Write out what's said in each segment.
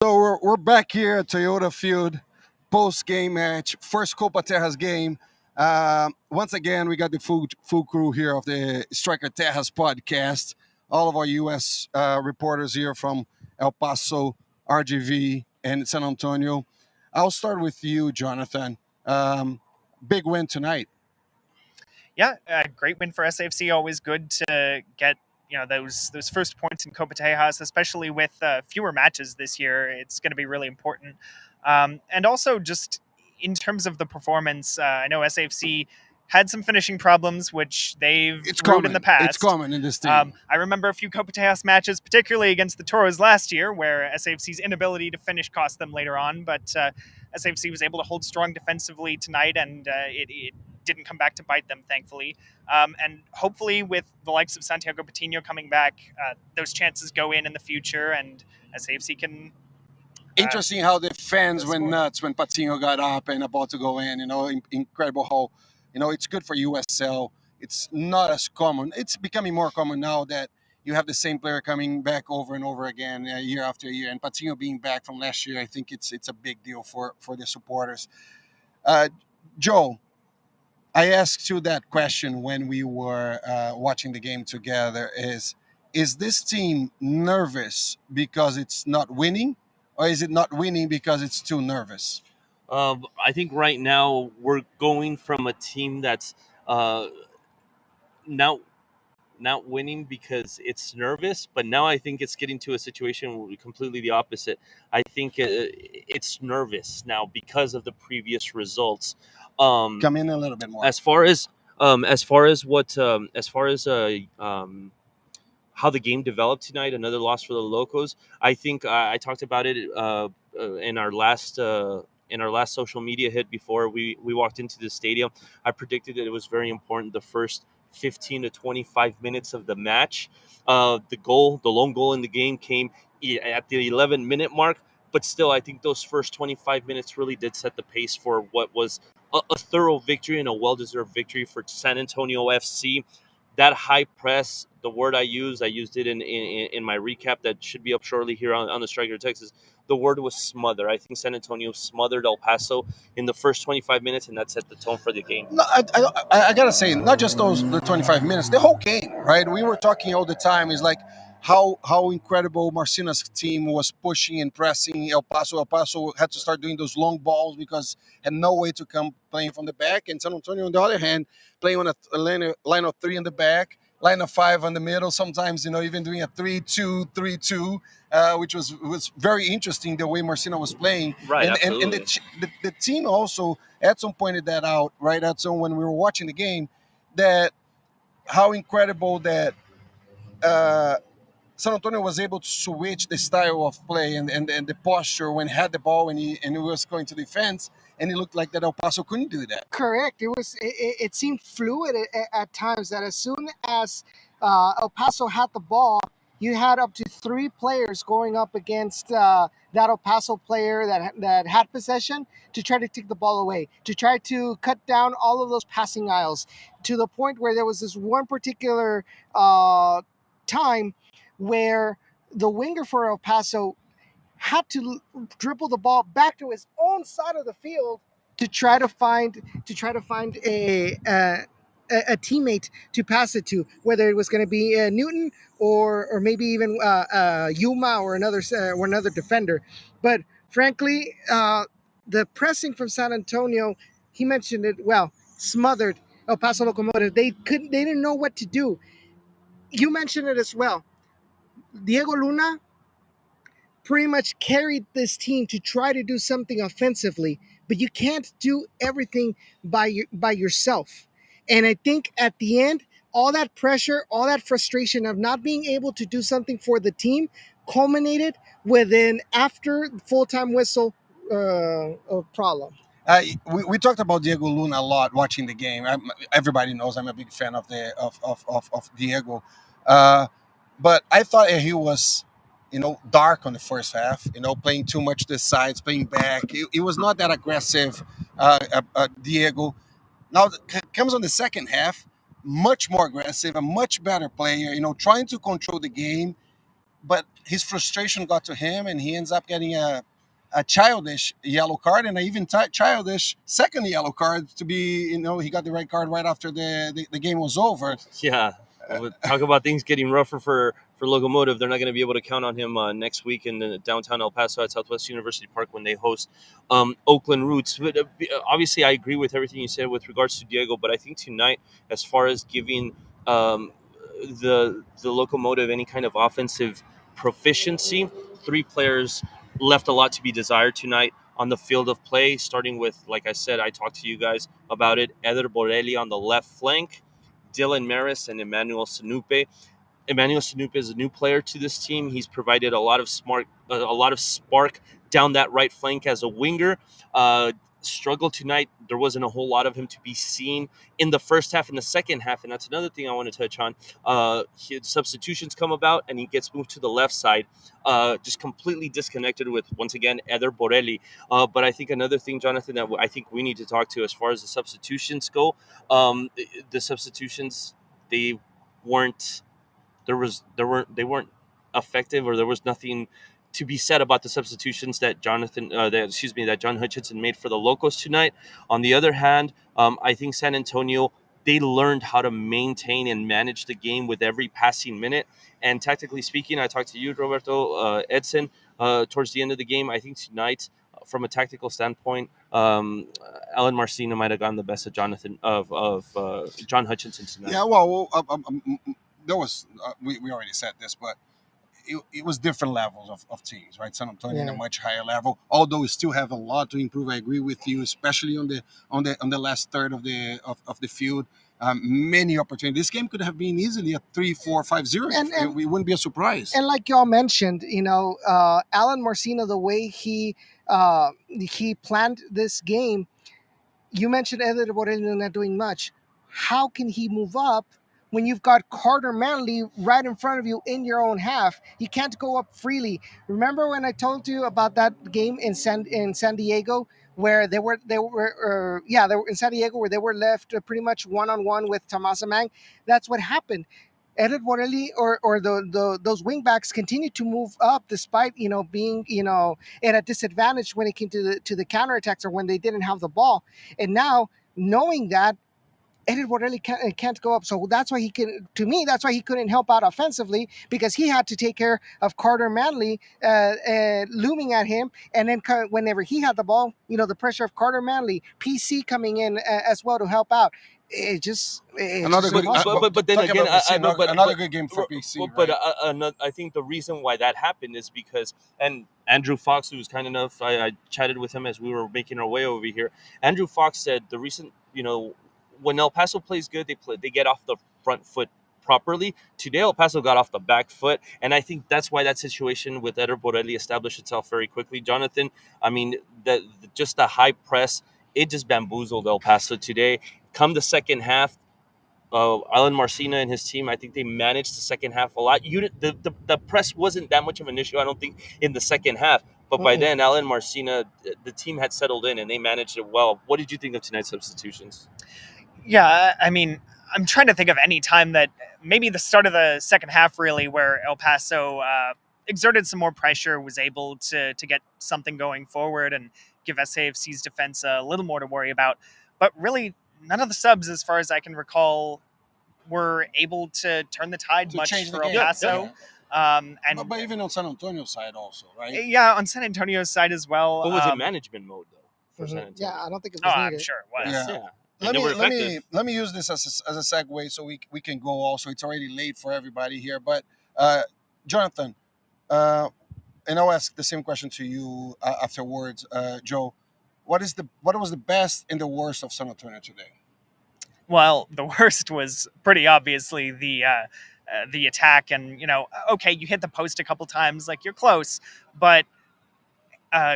So we're back here at Toyota Field, post game match, first Copa Tejas game. Once again, we got the full crew here of the Striker Texas podcast. All of our U.S. Reporters here from El Paso, RGV, and San Antonio. I'll start with you, Jonathan. Big win tonight. Yeah, a great win for SAFC. Always good to get those first points in Copa Tejas, especially with fewer matches this year. It's going to be really important. And also just in terms of the performance, I know SAFC had some finishing problems, which they've It's brewed in the common. It's past. common in this team. I remember a few Copa Tejas matches, particularly against the Toros last year, where SAFC's inability to finish cost them later on. But SAFC was able to hold strong defensively tonight, and it didn't come back to bite them, thankfully. And hopefully, with the likes of Santiago Patino coming back, those chances go in the future, and SAFC can. Interesting how the fans went score. nuts when Patino got up and about to go in. Incredible how, it's good for USL. It's not as common. It's becoming more common now that you have the same player coming back over and over again year after year. And Patino being back from last year, I think it's a big deal for the supporters. Uh, Joe, I asked you that question when we were watching the game together. Is this team nervous because it's not winning, or is it not winning because it's too nervous? I think right now we're going from a team that's now not winning because it's nervous, but now I think it's getting to a situation where completely the opposite. I think it's nervous now because of the previous results. Come in a little bit more. As far as how the game developed tonight, another loss for the Locos. I think I talked about it in our last social media hit before we walked into the stadium. I predicted that it was very important the first 15 to 25 minutes of the match. The lone goal in the game came at the 11-minute mark, but still, I think those first 25 minutes really did set the pace for what was a thorough victory and a well-deserved victory for San Antonio FC. That high press, the word I used it in my recap that should be up shortly here on the Striker Texas. The word was smother. I think San Antonio smothered El Paso in the first 25 minutes, and that set the tone for the game. No, I gotta say, not just the 25 minutes, the whole game, right? We were talking all the time. Is like how incredible Marcina's team was pushing and pressing El Paso. El Paso had to start doing those long balls because had no way to come playing from the back. And San Antonio, on the other hand, playing on a line of three in the back, line of five on the middle. Sometimes, even doing a 3-2-3-2, which was very interesting the way Marcina was playing. Right, And absolutely. the team also, Edson pointed that out, right, Edson, when we were watching the game, that how incredible that uh, San Antonio was able to switch the style of play and the posture when he had the ball and he was going to defense, and it looked like that El Paso couldn't do that. Correct. It seemed fluid at times that as soon as El Paso had the ball, you had up to three players going up against that El Paso player that had possession to try to take the ball away, to try to cut down all of those passing aisles to the point where there was this one particular time where the winger for El Paso had to dribble the ball back to his own side of the field to try to find a teammate to pass it to, whether it was going to be Newton or maybe even Yuma or another defender. But frankly, the pressing from San Antonio, he mentioned it well, smothered El Paso Locomotive. They didn't know what to do. You mentioned it as well. Diego Luna pretty much carried this team to try to do something offensively, but you can't do everything by yourself. And I think at the end, all that pressure, all that frustration of not being able to do something for the team culminated with an after full-time whistle problem. We talked about Diego Luna a lot watching the game. Everybody knows I'm a big fan of of Diego, uh, but I thought he was, dark on the first half. Playing too much the sides, playing back. It was not that aggressive. Diego now comes on the second half, much more aggressive, a much better player. Trying to control the game, but his frustration got to him, and he ends up getting a childish yellow card, and even childish second yellow card to be, he got the red card right after the game was over. Yeah. Talk about things getting rougher for Locomotive. They're not going to be able to count on him next week in downtown El Paso at Southwest University Park when they host Oakland Roots. But obviously, I agree with everything you said with regards to Diego. But I think tonight, as far as giving the Locomotive any kind of offensive proficiency, three players left a lot to be desired tonight on the field of play. Starting with, like I said, I talked to you guys about it. Eder Borelli on the left flank, Dylan Maris and Emmanuel Sanupe. Emmanuel Sanupe is a new player to this team. He's provided a lot of spark down that right flank as a winger. Struggled tonight. There wasn't a whole lot of him to be seen in the first half and the second half, and that's another thing I want to touch on. His substitutions come about, and he gets moved to the left side, just completely disconnected with, once again, Eder Borelli. But I think another thing, Jonathan, that I think we need to talk to as far as the substitutions go, the substitutions, they weren't they weren't effective, or there was nothing to be said about the substitutions that that John Hutchinson made for the Locos tonight. On the other hand, I think San Antonio, they learned how to maintain and manage the game with every passing minute. And tactically speaking, I talked to you, Roberto, Edson, towards the end of the game. I think tonight, from a tactical standpoint, Alan Marcina might have gotten the best of John Hutchinson tonight. Yeah, well, there was we already said this, but it was different levels of teams, right? San Antonio in a much higher level, although we still have a lot to improve. I agree with you, especially on the last third of the field. Many opportunities. This game could have been easily a 3-4-5-0. And we wouldn't be a surprise. And like y'all mentioned, Alan Marcina, the way he planned this game, you mentioned Eder Borelli not doing much. How can he move up when you've got Carter Manley right in front of you in your own half? He can't go up freely. Remember when I told you about that game in San Diego, where they were in San Diego, where they were left pretty much one-on-one with Tomasa Mang? That's what happened. Eder Borelli or those wingbacks continued to move up despite being at a disadvantage when it came to the counterattacks or when they didn't have the ball. And now, knowing that, Eder Borelli can't go up, so that's why that's why he couldn't help out offensively, because he had to take care of Carter Manley looming at him, and then whenever he had the ball, the pressure of Carter Manley, PC coming in as well to help out. Another good, but then again, another good game for PC. But I think the reason why that happened is because, and Andrew Fox, who was kind enough, I chatted with him as we were making our way over here. Andrew Fox said the reason, when El Paso plays good, they get off the front foot properly. Today, El Paso got off the back foot, and I think that's why that situation with Eder Borelli established itself very quickly. Jonathan, I mean, just the high press, it just bamboozled El Paso today. Come the second half, Alan Marcina and his team, I think they managed the second half a lot. The press wasn't that much of an issue, I don't think, in the second half. But by then, Alan Marcina, the team had settled in, and they managed it well. What did you think of tonight's substitutions? Yeah, I mean, I'm trying to think of any time that maybe the start of the second half, really, where El Paso exerted some more pressure, was able to get something going forward and give SAFC's defense a little more to worry about. But really, none of the subs, as far as I can recall, were able to turn the tide much for El Paso. But even on San Antonio's side also, right? Yeah, on San Antonio's side as well. But was it management mode, though, for San Antonio? Yeah, I don't think it was needed. I'm sure it was. Yeah. Let me use this as a segue so we can go also. It's already late for everybody here. But Jonathan, and I'll ask the same question to you afterwards, Joe. What was the best and the worst of San Antonio today? Well, the worst was pretty obviously the attack, and okay, you hit the post a couple times, like you're close, but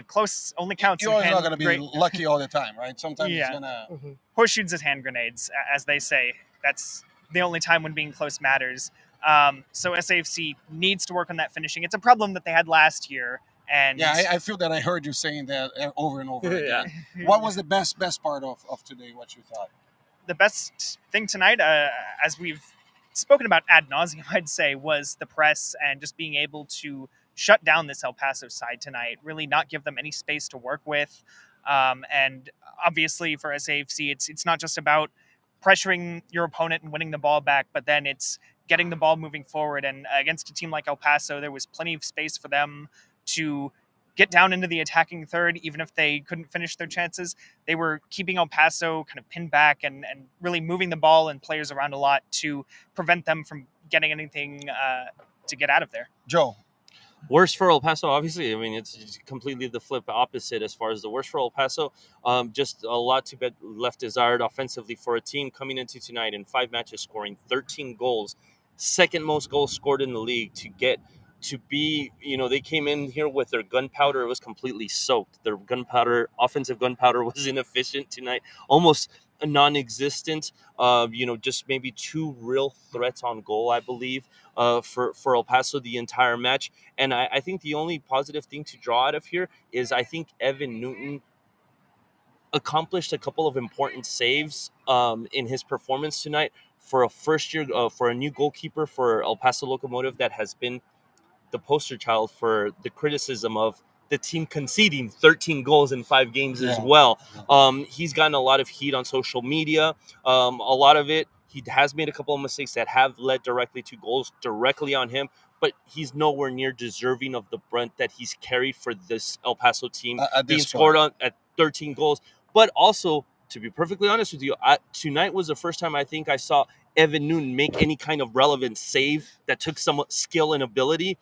close only counts. You're always not going to be lucky all the time, right? Sometimes it's going to horseshoes at hand grenades, as they say. That's the only time when being close matters. So SAFC needs to work on that finishing. It's a problem that they had last year. And yeah, I feel that I heard you saying that over and over again. What was the best part of today, what you thought? The best thing tonight, as we've spoken about ad nauseum, I'd say, was the press and just being able to shut down this El Paso side tonight, really not give them any space to work with. And obviously for SAFC, it's not just about pressuring your opponent and winning the ball back, but then it's getting the ball moving forward. And against a team like El Paso, there was plenty of space for them to get down into the attacking third, even if they couldn't finish their chances. They were keeping El Paso kind of pinned back and really moving the ball and players around a lot to prevent them from getting anything to get out of there. Joe. Worse for El Paso, obviously. I mean, it's completely the flip opposite as far as the worst for El Paso. Just a lot to be left desired offensively for a team coming into tonight in 5 matches, scoring 13 goals, second most goals scored in the league. To be, they came in here with their gunpowder. It was completely soaked. Their offensive gunpowder was inefficient tonight, almost non-existent. Just maybe 2 real threats on goal, I believe, for El Paso the entire match. And I think the only positive thing to draw out of here is I think Evan Newton accomplished a couple of important saves in his performance tonight for a new goalkeeper for El Paso Locomotive that has been the poster child for the criticism of the team conceding 13 goals in 5 games as well. He's gotten a lot of heat on social media. A lot of it, he has made a couple of mistakes that have led directly to goals directly on him, but he's nowhere near deserving of the brunt that he's carried for this El Paso team, being scored on at 13 goals. But also, to be perfectly honest with you, tonight was the first time I think I saw Evan Newton make any kind of relevant save that took some skill and ability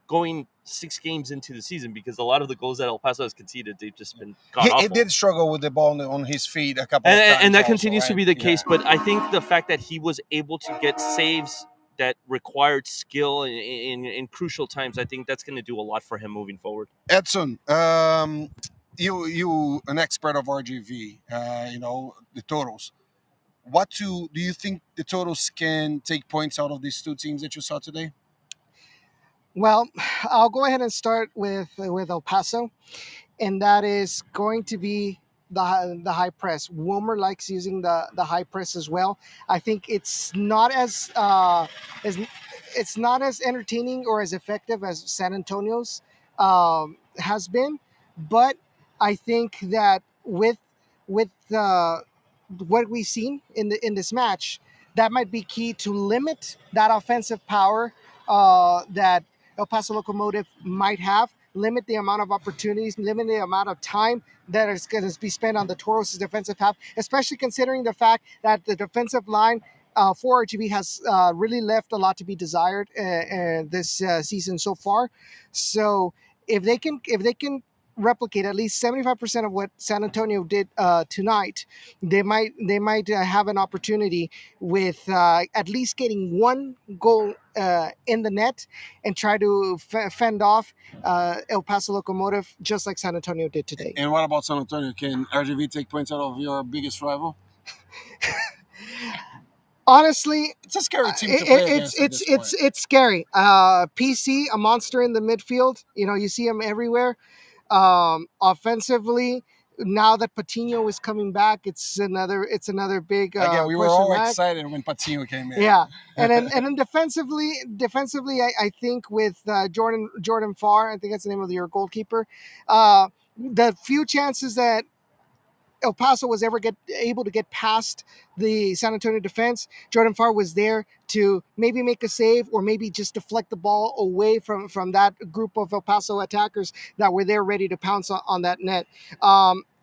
going 6 games into the season, because a lot of the goals that El Paso has conceded, they've just been awful. He did struggle with the ball on his feet a couple of times. And that also, continues to right? be the case, but I think the fact that he was able to get saves that required skill in crucial times, I think that's going to do a lot for him moving forward. Edson, you an expert of RGV, the totals. Do you think the totals can take points out of these 2 teams that you saw today? Well, I'll go ahead and start with El Paso, and that is going to be the high press. Wilmer likes using the high press as well. I think it's not as entertaining or as effective as San Antonio's has been, but I think that with what we've seen in this match, that might be key to limit that offensive power that El Paso Locomotive might have, limit the amount of opportunities, limit the amount of time that is going to be spent on the Toros' defensive half, especially considering the fact that the defensive line for RGB has really left a lot to be desired this season so far. So if they can replicate at least 75% of what San Antonio did tonight, they might have an opportunity with at least getting 1 goal in the net and try to fend off El Paso Locomotive just like San Antonio did today. And what about San Antonio? Can RGV take points out of your biggest rival? Honestly, it's a scary team to play against. It's scary. PC, a monster in the midfield. You see him everywhere. Offensively, now that Patino is coming back, it's another big again. We were all excited when Patino came in. Yeah, and then defensively, I think with Jordan Farr, I think that's the name of your goalkeeper. The few chances that El Paso was ever able to get past the San Antonio defense, Jordan Farr was there to maybe make a save or maybe just deflect the ball away from that group of El Paso attackers that were there ready to pounce on that net.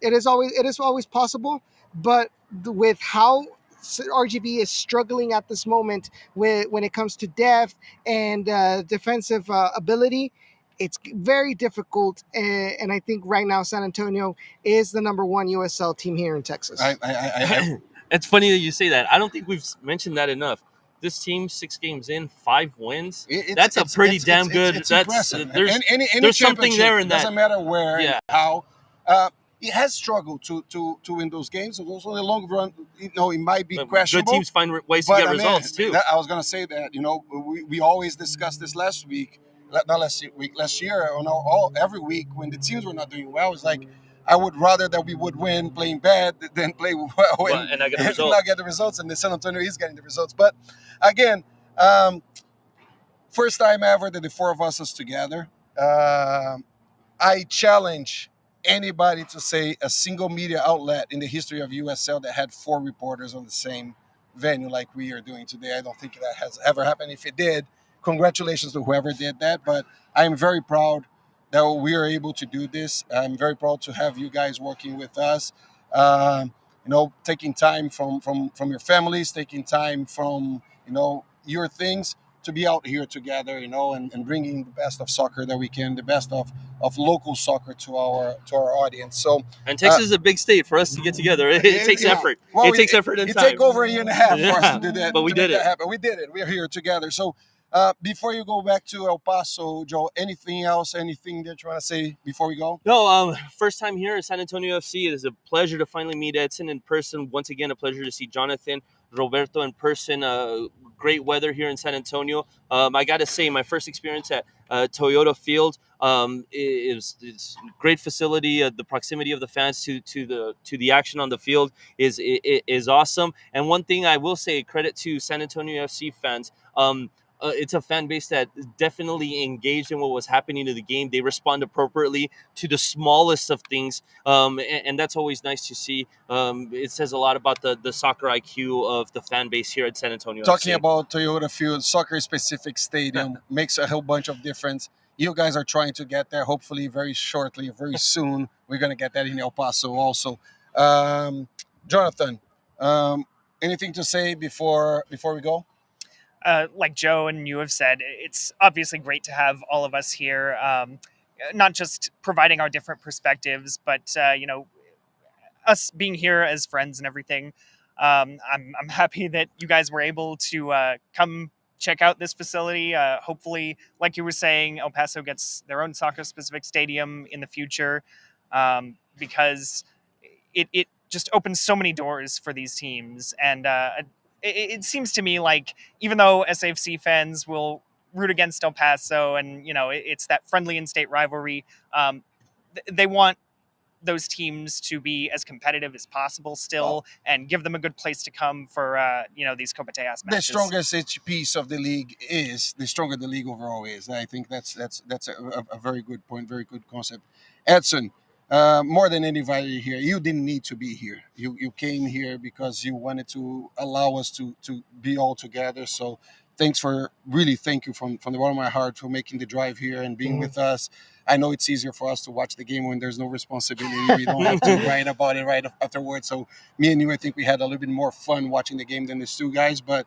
It is always possible, but with how RGV is struggling at this moment when it comes to depth and defensive ability, it's very difficult, and I think right now San Antonio is the number 1 USL team here in Texas. It's funny that you say that. I don't think we've mentioned that enough. This team, 6 games in, 5 wins. That's a pretty damn good. It's that's impressive. There's something there in that. Doesn't matter where and how. He has struggled to win those games. So those on the long run, it might be questionable. Good teams find ways to get results too. I was going to say that. We always discussed this last year, every week when the teams were not doing well. It's like I would rather that we would win playing bad than play well and not get the results. And the San Antonio is getting the results. But again, Um, First time ever that the four of us is together. I challenge anybody to say a single media outlet in the history of USL that had four reporters on the same venue like we are doing today. I don't think that has ever happened. If it did, congratulations to whoever did that. But I am very proud that we are able to do this. I'm very proud to have you guys working with us. Taking time from your families, taking time from your things to be out here together, and bringing the best of soccer that we can, the best of local soccer to our audience. So And Texas is a big state for us to get together. It takes effort. well, It takes effort and it time. take over a year and a half for us to do that, but we to make did it. that happen. We did it. We're here together. So before you go back to El Paso, Joe, anything else? Anything that you want to say before we go? No, first time here at San Antonio FC. It is a pleasure to finally meet Edson in person. Once again, a pleasure to see Jonathan, Roberto in person. Great weather here in San Antonio. I got to say, my first experience at Toyota Field it's great facility. The proximity of the fans to the action on the field is awesome. And one thing I will say, credit to San Antonio FC fans. It's a fan base that definitely engaged in what was happening to the game. They respond appropriately to the smallest of things, and that's always nice to see. It says a lot about the soccer IQ of the fan base here at San Antonio Talking FC. about Toyota Field, soccer-specific stadium makes a whole bunch of difference. You guys are trying to get there. Hopefully, very shortly, very soon, we're going to get that in El Paso also. Jonathan, anything to say before we go? Like Joe and you have said, it's obviously great to have all of us here, not just providing our different perspectives, but us being here as friends and everything. I'm happy that you guys were able to come check out this facility. Hopefully, like you were saying, El Paso gets their own soccer specific stadium in the future, because it just opens so many doors for these teams. And it seems to me like even though SAFC fans will root against El Paso, and it's that friendly in-state rivalry, they want those teams to be as competitive as possible still, and give them a good place to come for these Copa Tejas The matches. strongest each piece of the league is, the stronger the league overall is. I think that's a very good point, very good concept. Edson, more than anybody here, you didn't need to be here. You came here because you wanted to allow us to be all together. So thank you from the bottom of my heart for making the drive here and being with us. I know it's easier for us to watch the game when there's no responsibility. We don't have to write about it right afterwards. So me and you, I think we had a little bit more fun watching the game than these two guys. But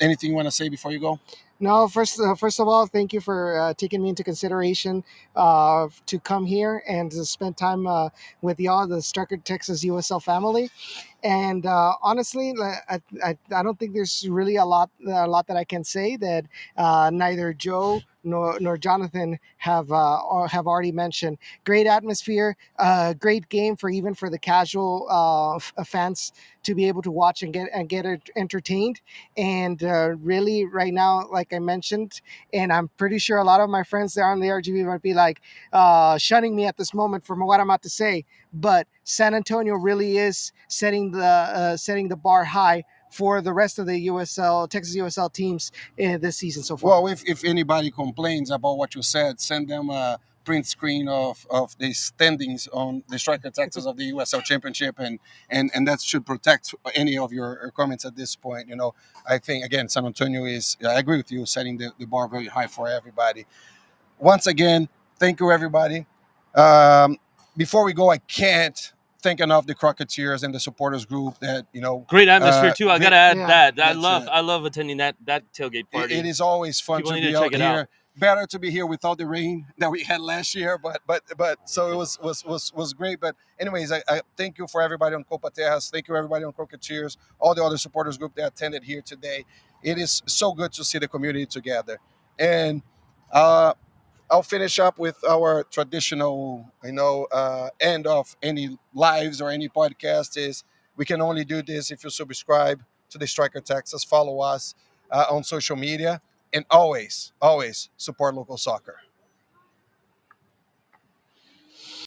anything you want to say before you go? No, first of all, thank you for taking me into consideration to come here and to spend time with y'all, the Striker Texas USL family. And honestly, I don't think there's really a lot that I can say that neither Joe nor Jonathan have already mentioned. Great atmosphere, great game for the casual fans to be able to watch and get entertained. And really, right now, like I mentioned, and I'm pretty sure a lot of my friends there on the RGB might be like shunning me at this moment from what I'm about to say, but San Antonio really is setting the bar high for the rest of the Texas USL teams this season so far. Well, if anybody complains about what you said, send them a print screen of the standings on the Striker Texas of the USL Championship, and that should protect any of your comments at this point. I think, again, San Antonio is, I agree with you, setting the bar very high for everybody. Once again, thank you, everybody. Um, Before we go, I can't thank enough the Crocketeers and the supporters group that Great atmosphere too. I gotta add Yeah. that. That's I love attending that tailgate party. it is always fun People to need be to check out it here. out. Better to be here without the rain that we had last year, but so it was great. But anyways, I thank you for everybody on Copa Tejas. Thank you everybody on Crocketeers, all the other supporters group that attended here today. It is so good to see the community together. And I'll finish up with our traditional, end of any lives or any podcast is, we can only do this if you subscribe to the Striker Texas, follow us on social media, and always, always support local soccer.